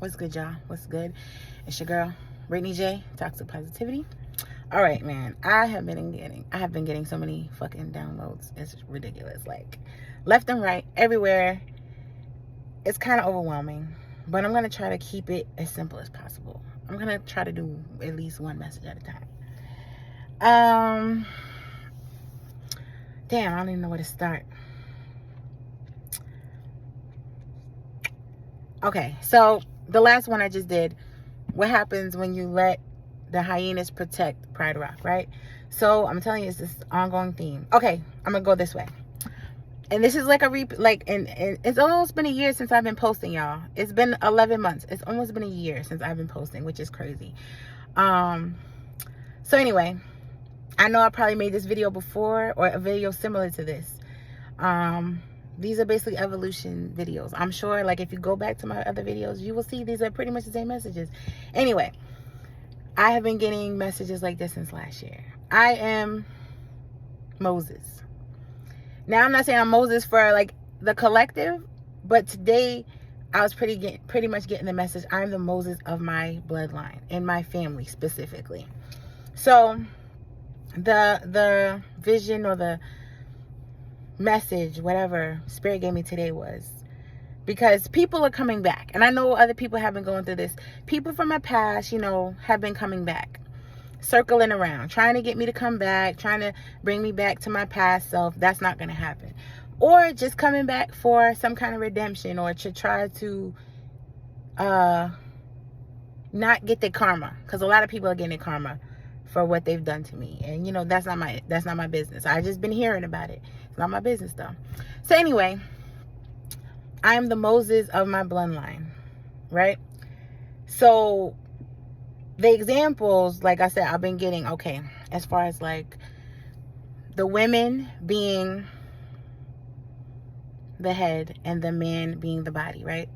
What's good, y'all? What's good? It's your girl, Brittany J, Toxic Positivity. All right, man. I have been getting so many fucking downloads. It's ridiculous. Like, left and right, everywhere. It's kind of overwhelming, but I'm gonna try to keep it as simple as possible. I'm gonna try to do at least one message at a time. Damn, I don't even know where to start. Okay, so the last one I just did, what happens when you let the hyenas protect Pride Rock, right? So I'm telling you, it's this ongoing theme. Okay, I'm gonna go this way. And this is like and it's almost been a year since I've been posting, y'all. It's been 11 months. It's almost been a year since I've been posting, which is crazy. So anyway, I know I probably made this video before, or a video similar to this. These are basically evolution videos. I'm sure, like, if you go back to my other videos, you will see these are pretty much the same messages. Anyway, I have been getting messages like this since last year. I am Moses. Now, I'm not saying I'm Moses for, like, the collective, but today I was pretty much getting the message. I'm the Moses of my bloodline and my family specifically. So the vision or the message, whatever Spirit gave me today, was because people are coming back. And I know other people have been going through this. People from my past, have been coming back, circling around, trying to get me to come back, trying to bring me back to my past self. That's not going to happen. Or just coming back for some kind of redemption, or to try to not get their karma, because a lot of people are getting their karma for what they've done to me. And that's not my business. I just been hearing about it. It's not my business though. So anyway, I am the Moses of my bloodline, right? So the examples, like I said, I've been getting, okay, as far as like the women being the head and the man being the body, right?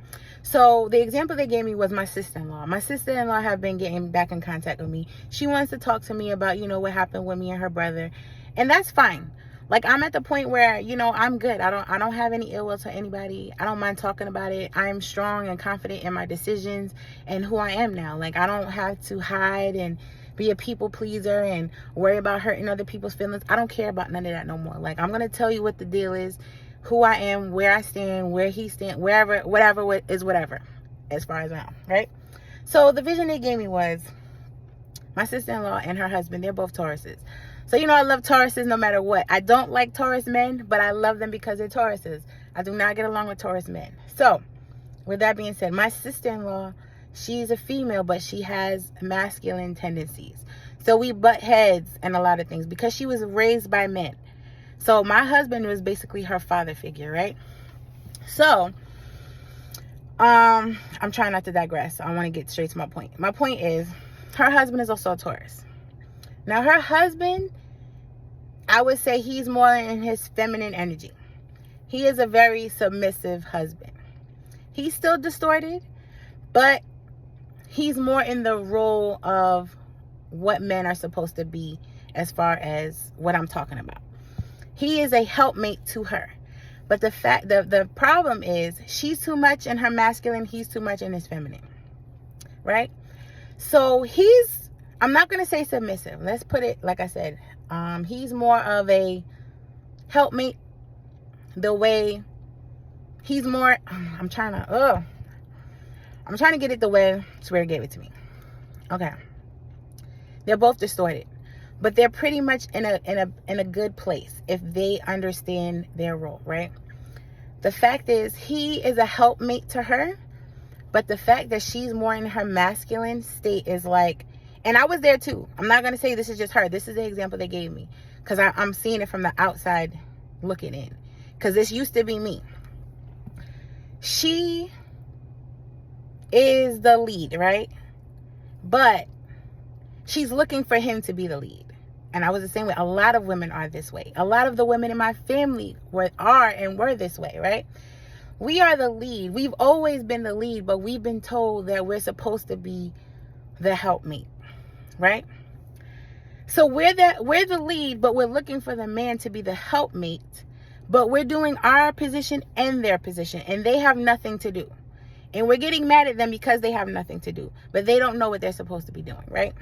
So the example they gave me was my sister-in-law. My sister-in-law have been getting back in contact with me. She wants to talk to me about, what happened with me and her brother. And that's fine. Like, I'm at the point where, I'm good. I don't have any ill will to anybody. I don't mind talking about it. I am strong and confident in my decisions and who I am now. Like, I don't have to hide and be a people pleaser and worry about hurting other people's feelings. I don't care about none of that no more. Like, I'm going to tell you what the deal is, who I am, where I stand, where he stands, wherever, whatever is whatever, as far as I am, right? So the vision they gave me was my sister-in-law and her husband. They're both Tauruses. So, I love Tauruses no matter what. I don't like Taurus men, but I love them because they're Tauruses. I do not get along with Taurus men. So, with that being said, my sister-in-law, she's a female, but she has masculine tendencies. So we butt heads in a lot of things because she was raised by men. So my husband was basically her father figure, right? So, I'm trying not to digress. I want to get straight to my point. My point is, her husband is also a Taurus. Now, her husband, I would say he's more in his feminine energy. He is a very submissive husband. He's still distorted, but he's more in the role of what men are supposed to be as far as what I'm talking about. He is a helpmate to her. But the problem is, she's too much in her masculine, he's too much in his feminine. Right? So I'm not going to say submissive. Let's put it like I said. He's more of a helpmate, the way he's more, I'm trying to get it the way Spirit gave it to me. Okay. They're both distorted, but they're pretty much in a good place if they understand their role, right? The fact is, he is a helpmate to her, but the fact that she's more in her masculine state is like, and I was there too. I'm not going to say this is just her. This is the example they gave me because I'm seeing it from the outside looking in, because this used to be me. She is the lead, right? But she's looking for him to be the lead. And I was the same way. A lot of women are this way. A lot of the women in my family were this way, right? We are the lead. We've always been the lead, but we've been told that we're supposed to be the helpmate, right? So we're the lead, but we're looking for the man to be the helpmate, but we're doing our position and their position, and they have nothing to do. And we're getting mad at them because they have nothing to do, but they don't know what they're supposed to be doing, right?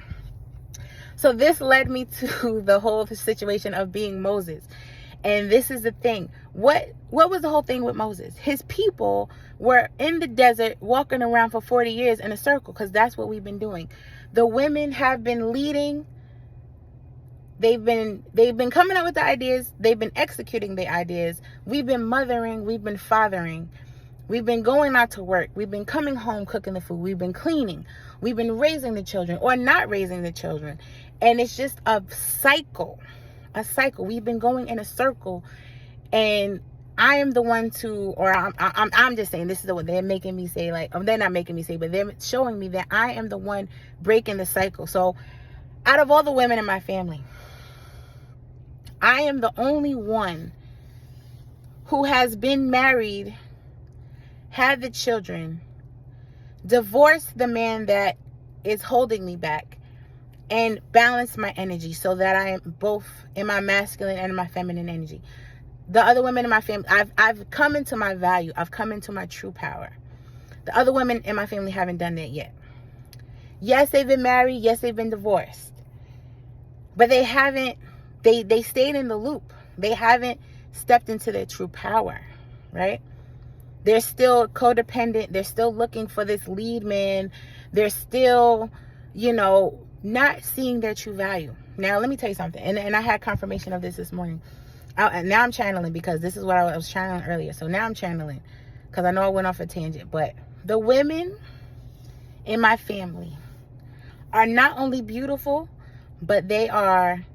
So this led me to the whole situation of being Moses. And this is the thing. What was the whole thing with Moses? His people were in the desert walking around for 40 years in a circle, because that's what we've been doing. The women have been leading. They've been coming up with the ideas. They've been executing the ideas. We've been mothering. We've been fathering. We've been going out to work. We've been coming home, cooking the food. We've been cleaning. We've been raising the children or not raising the children. And it's just a cycle. We've been going in a circle, and I am the one to, or I'm just saying, this is the one they're making me say, like, they're not making me say, but they're showing me that I am the one breaking the cycle. So out of all the women in my family, I am the only one who has been married, had the children, divorced the man that is holding me back, and balance my energy so that I am both in my masculine and my feminine energy. The other women in my family, I've come into my value. I've come into my true power. The other women in my family haven't done that yet. Yes, they've been married. Yes, they've been divorced. But they haven't, they stayed in the loop. They haven't stepped into their true power, right? They're still codependent. They're still looking for this lead man. They're still, not seeing their true value. Now, let me tell you something. And I had confirmation of this morning. And now I'm channeling, because this is what I was channeling earlier. So now I'm channeling, because I know I went off a tangent. But the women in my family are not only beautiful, but they are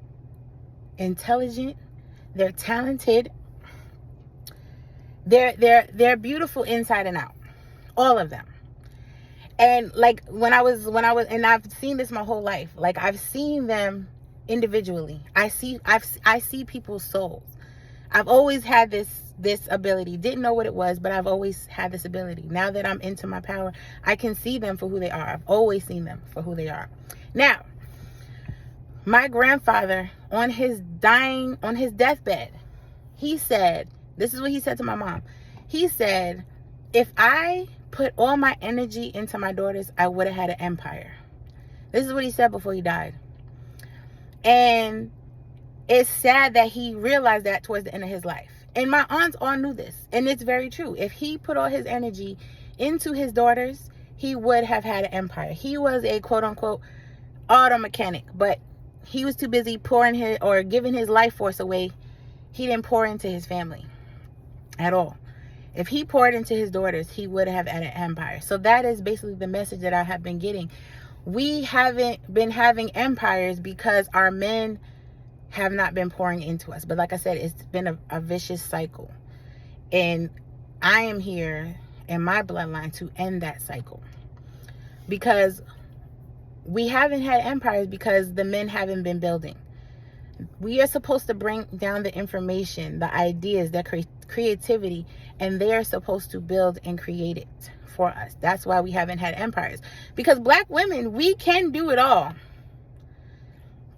intelligent. They're talented. They're beautiful inside and out. All of them. And like when I was, and I've seen this my whole life. Like, I've seen them individually. I see people's souls. I've always had this ability. Didn't know what it was, but I've always had this ability. Now that I'm into my power, I can see them for who they are. I've always seen them for who they are. Now, my grandfather, on his deathbed, he said, this is what he said to my mom. He said, if I put all my energy into my daughters, I would have had an empire. This is what he said before he died. And it's sad that he realized that towards the end of his life. And my aunts all knew this. And it's very true. If he put all his energy into his daughters, he would have had an empire. He was a quote unquote auto mechanic, but he was too busy giving his life force away. He didn't pour into his family at all. If he poured into his daughters, he would have had an empire. So that is basically the message that I have been getting. We haven't been having empires because our men have not been pouring into us. But like I said, it's been a vicious cycle. And I am here in my bloodline to end that cycle. Because we haven't had empires because the men haven't been building. We are supposed to bring down the information, the ideas, the creativity, and they are supposed to build and create it for us. That's why we haven't had empires. Because black women, we can do it all.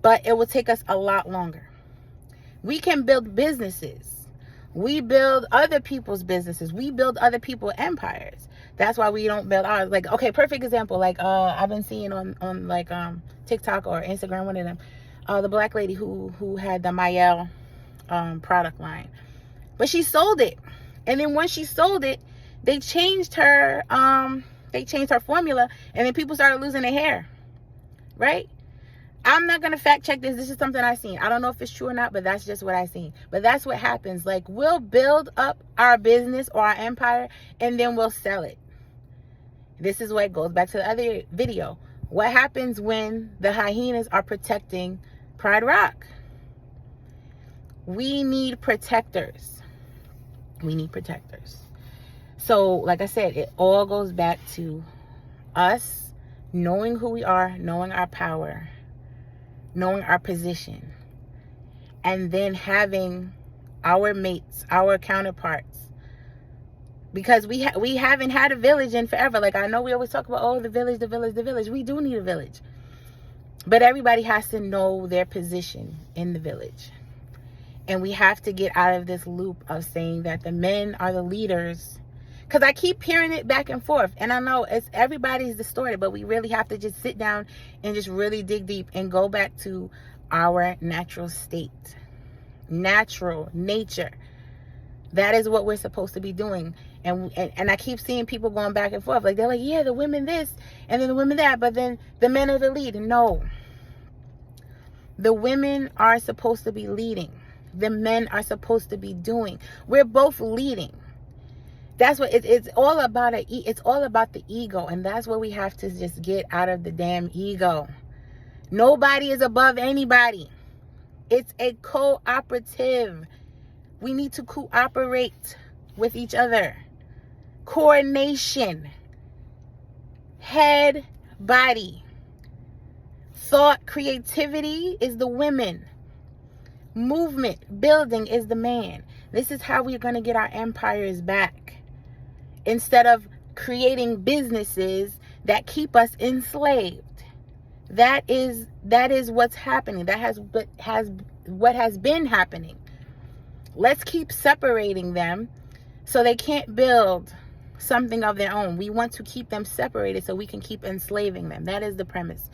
But it will take us a lot longer. We can build businesses. We build other people's businesses. We build other people's empires. That's why we don't build ours. Like, okay, perfect example. Like, I've been seeing on like TikTok or Instagram, one of them. The black lady who had the Mayel product line. But she sold it. And then once she sold it, they changed her formula, and then people started losing their hair. Right? I'm not going to fact check this. This is something I've seen. I don't know if it's true or not, but that's just what I've seen. But that's what happens. Like, we'll build up our business or our empire, and then we'll sell it. This is what goes back to the other video. What happens when the hyenas are protecting Pride Rock? We need protectors. We need protectors. So, like I said, it all goes back to us knowing who we are, knowing our power, knowing our position, and then having our mates, our counterparts. Because we haven't had a village in forever. Like, I know we always talk about, oh, the village, the village, the village. We do need a village. But everybody has to know their position in the village. And we have to get out of this loop of saying that the men are the leaders. Because I keep hearing it back and forth. And I know everybody's distorted, but we really have to just sit down and just really dig deep and go back to our natural state. Natural nature. That is what we're supposed to be doing. And I keep seeing people going back and forth. Like, they're like, yeah, the women this and then the women that, but then the men are the lead. No. The women are supposed to be leading. The men are supposed to be doing. We're both leading. That's what it's all about. It's all about the ego, and that's what we have to just get out of the damn ego. Nobody is above anybody. It's a cooperative. We need to cooperate with each other. Coordination. Head, body. Thought, creativity is the women. Movement, building is the man. This is how we're going to get our empires back. Instead of creating businesses that keep us enslaved. That is what's happening. What has been happening. Let's keep separating them so they can't build something of their own. We want to keep them separated so we can keep enslaving them. That is the premise.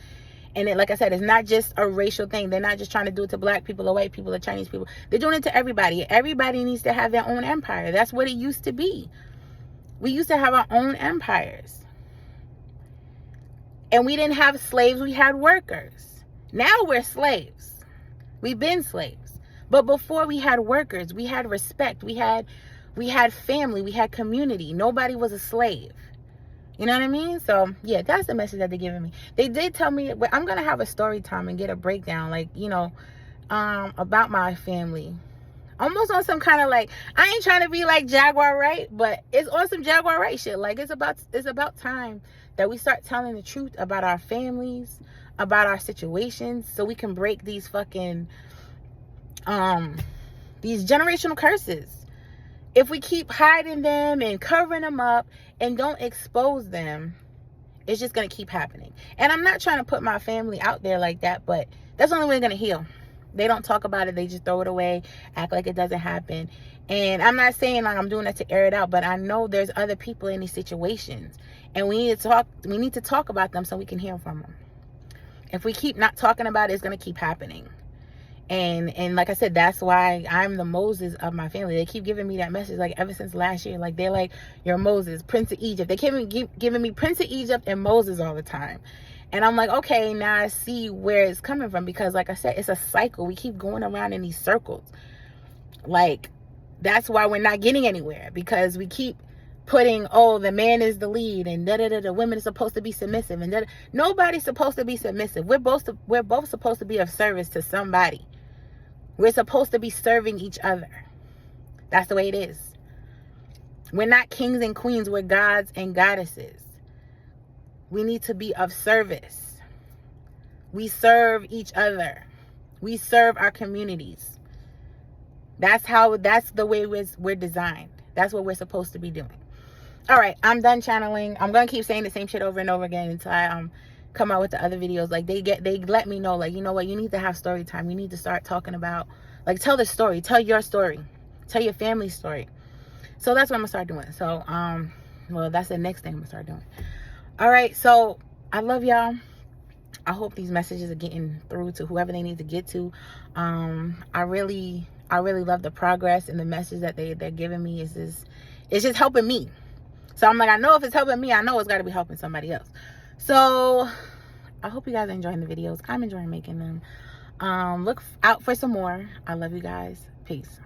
And like I said, it's not just a racial thing. They're not just trying to do it to black people or white people or Chinese people. They're doing it to everybody. Everybody needs to have their own empire. That's what it used to be. We used to have our own empires. And we didn't have slaves. We had workers. Now we're slaves. We've been slaves. But before we had workers, we had respect. We had family. We had community. Nobody was a slave. You know what I mean? So, yeah, that's the message that they're giving me. They did tell me, but I'm going to have a story time and get a breakdown, like, you know, about my family. Almost on some kind of like, I ain't trying to be like Jaguar Wright, but it's on some Jaguar Wright shit. Like, it's about time that we start telling the truth about our families, about our situations, so we can break these fucking, these generational curses. If we keep hiding them and covering them up and don't expose them, it's just going to keep happening. And I'm not trying to put my family out there like that, but that's the only way they're going to heal. They don't talk about it. They just throw it away, act like it doesn't happen. And I'm not saying like I'm doing that to air it out, but I know there's other people in these situations. And we need to talk about them so we can hear from them. If we keep not talking about it, it's going to keep happening. And like I said, that's why I'm the Moses of my family. They keep giving me that message, like, ever since last year. Like, they're like, you're Moses, Prince of Egypt. They keep giving me Prince of Egypt and Moses all the time. And I'm like, okay, now I see where it's coming from. Because, like I said, it's a cycle. We keep going around in these circles. Like, that's why we're not getting anywhere. Because we keep putting, oh, the man is the lead, and the women are supposed to be submissive, and nobody's supposed to be submissive. We're both supposed to be of service to somebody. We're supposed to be serving each other. That's the way it is. We're not kings and queens. We're gods and goddesses. We need to be of service. We serve each other. We serve our communities. That's the way we're designed. That's what we're supposed to be doing. All right, I'm done channeling. I'm going to keep saying the same shit over and over again until I come out with the other videos. Like, they let me know, like, you know what, you need to have story time. You need to start talking about, like, tell the story, tell your story, tell your family story. So that's what I'm gonna start doing. So well, that's the next thing I'm gonna start doing. All right, so I love y'all. I hope these messages are getting through to whoever they need to get to. I really love the progress and the message that they're giving me. It's just helping me. So I'm like, I know if it's helping me, I know it's got to be helping somebody else. So I hope you guys are enjoying the videos. I'm enjoying making them. Look out for some more. I love you guys. Peace.